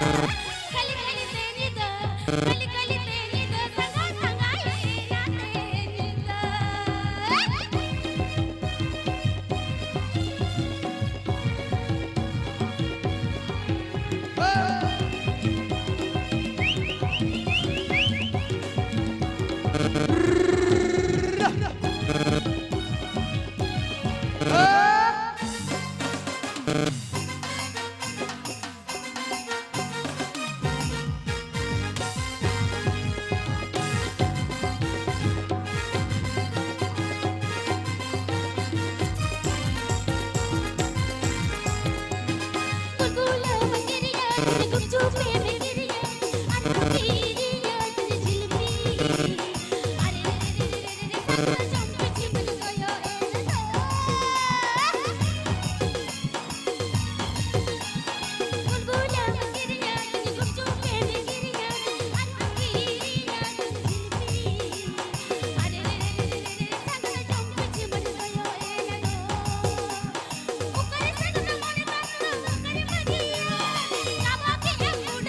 कली कली तेनी द कली कली तेनी द सांगा सांगा येईना तेनी बुलबुल मंदिरिया तेरी गुपचुप में गिरिया अनु गिरिया तेरी झिलमिली अरे रे रे रे रे रे सांगा चंपची बन गयो ए नसा बुलबुल मंदिरिया तेरी गुपचुप में गिरिया अनु गिरिया तेरी झिलमिली अरे रे रे रे रे रे सांगा चंपची बन गयो ए नसा उकरे सगळं मन बांधलं करे बगिया काबा के गुड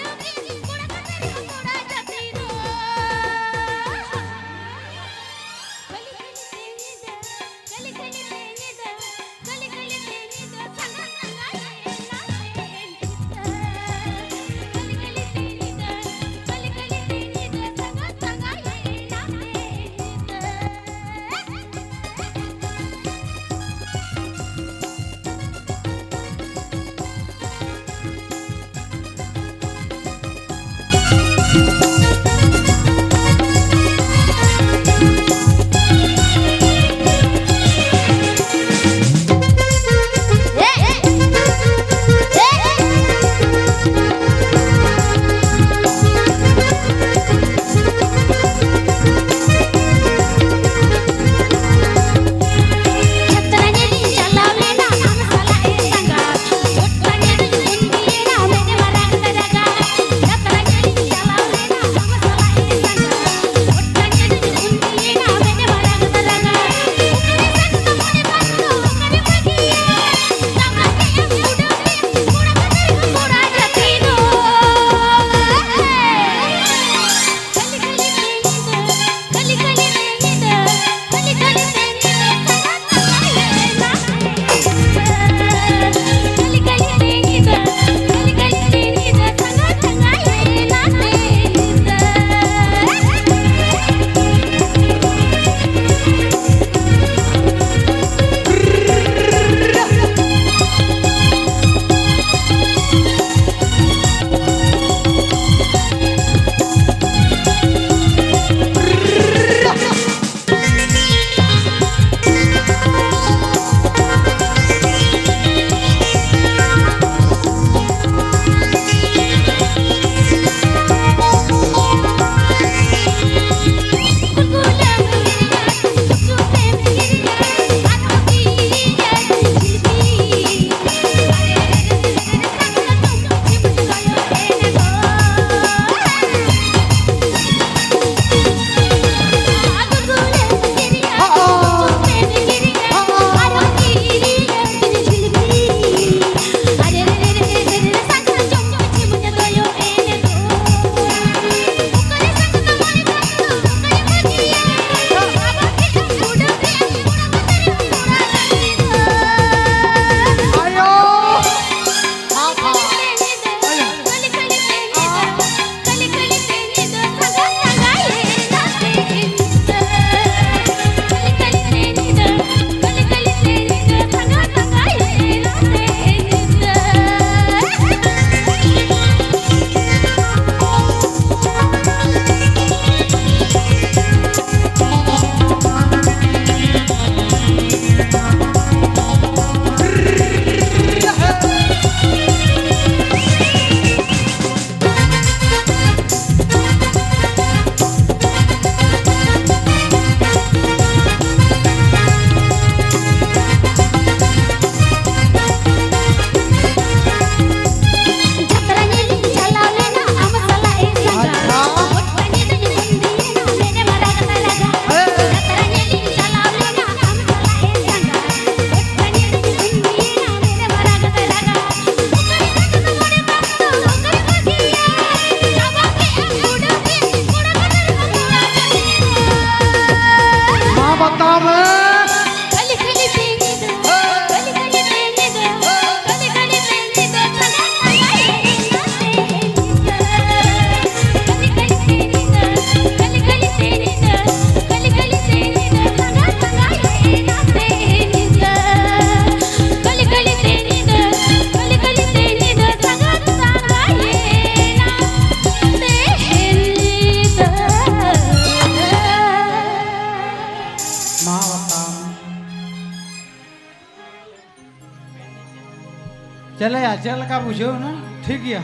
चले या चल का बुझो ना ठीक है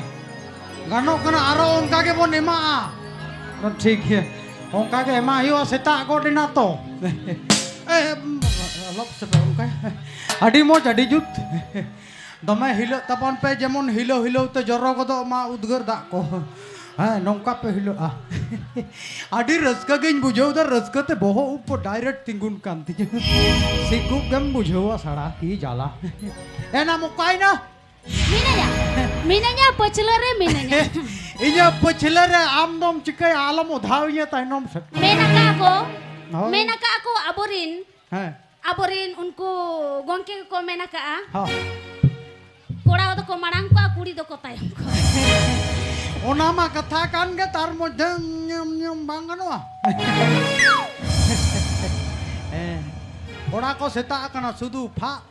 गानों कना आरो उनका के बोन एमा तो ठीक है उनका के एमा हियो सेता को दिना तो लप से उनका अड़ी मोज अड़ी जुत दमे हिलो तपन पे जेमन हिलो हिलो तो जरो को तो मा उद्गर दा को हाँ नौका पे हिलो अड़ी रस्का गिन बुझो उधर रस्का ते बहु ऊपर डायरेक्ट तिंगुन कांति सिकु गम बुझो सड़ा की जाला ना मुकाई ना minanya pecilere minanya iya pecilere amdom cikai alam udhawnya tainom set menaka aku aborin unku gongke ko menaka kora to ko marang ko kuri do ko tayam ko ona ma katha kan ge tar moddhe nyam nyam banganoa ora ko seta kana sudu pha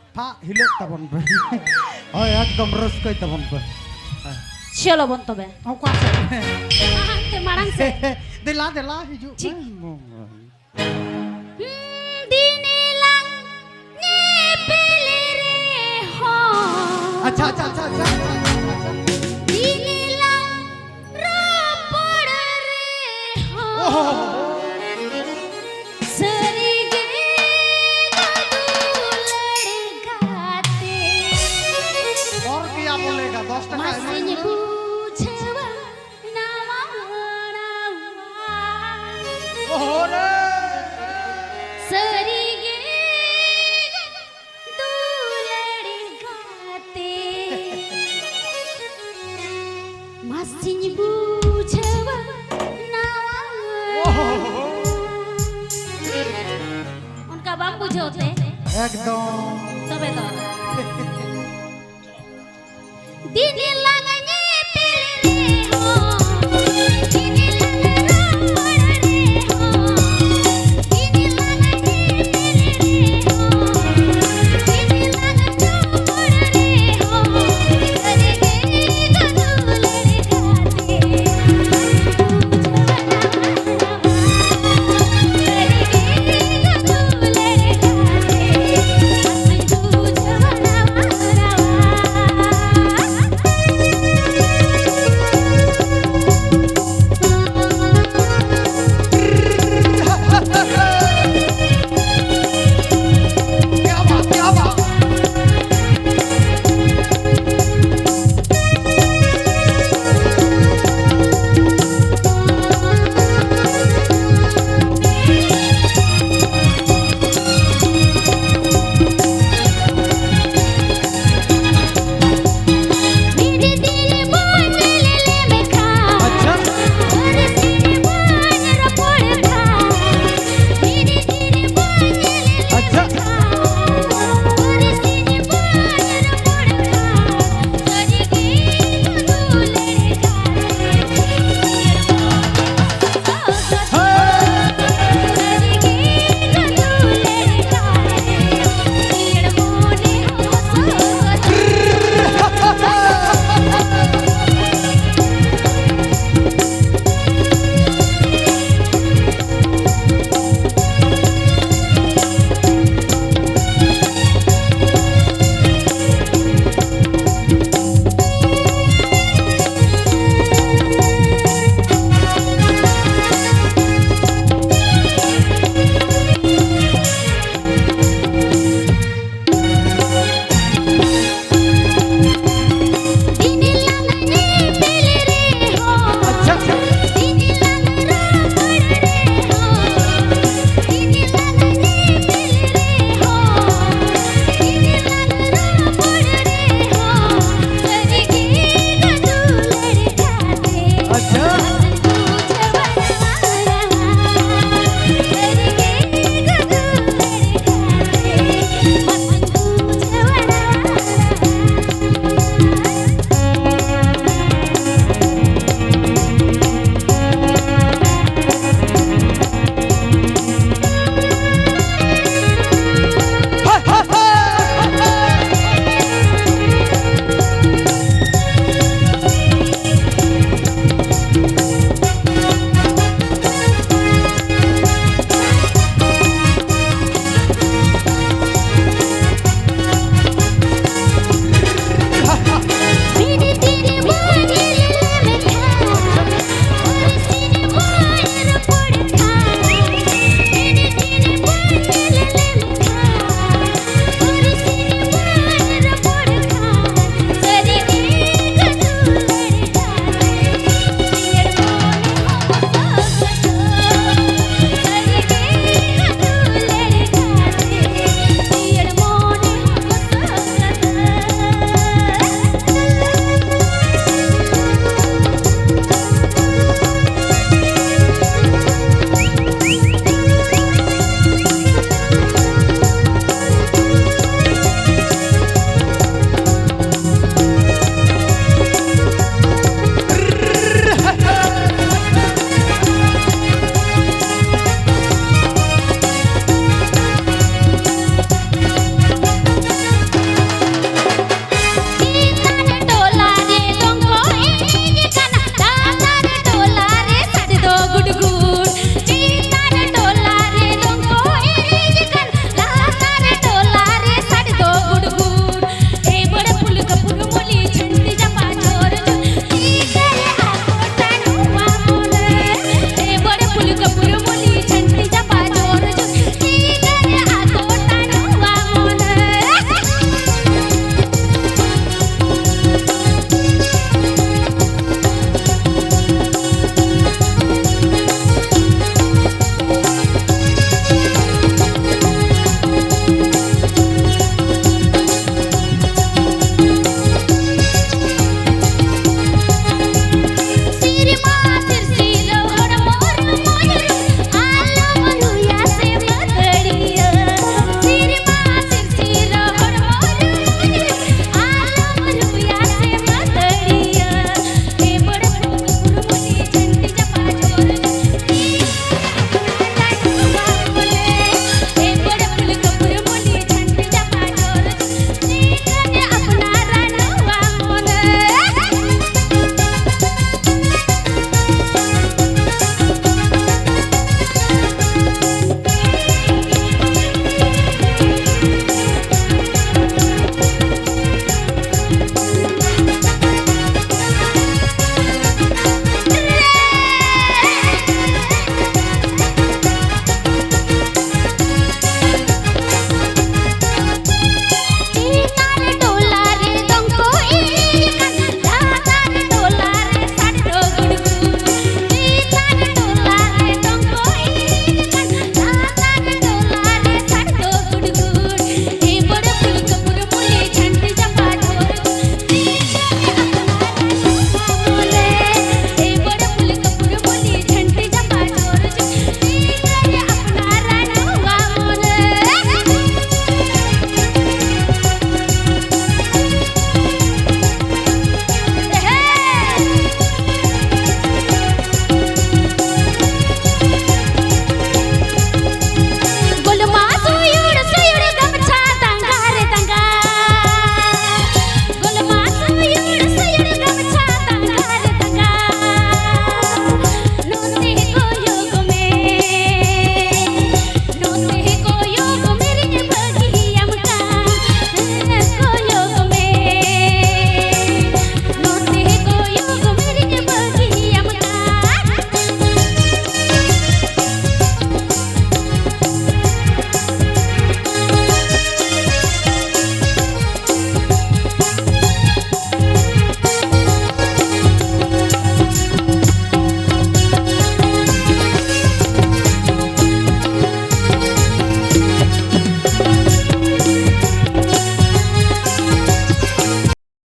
hilot tabon pe oh ekdom raskoi tabon pe chalo bon tobe aku te marang se dela hiju dinilang ngepelere ho acha dinilang rapodare ho उनका बम बुझे होते एकदम तबे तो दिन लगा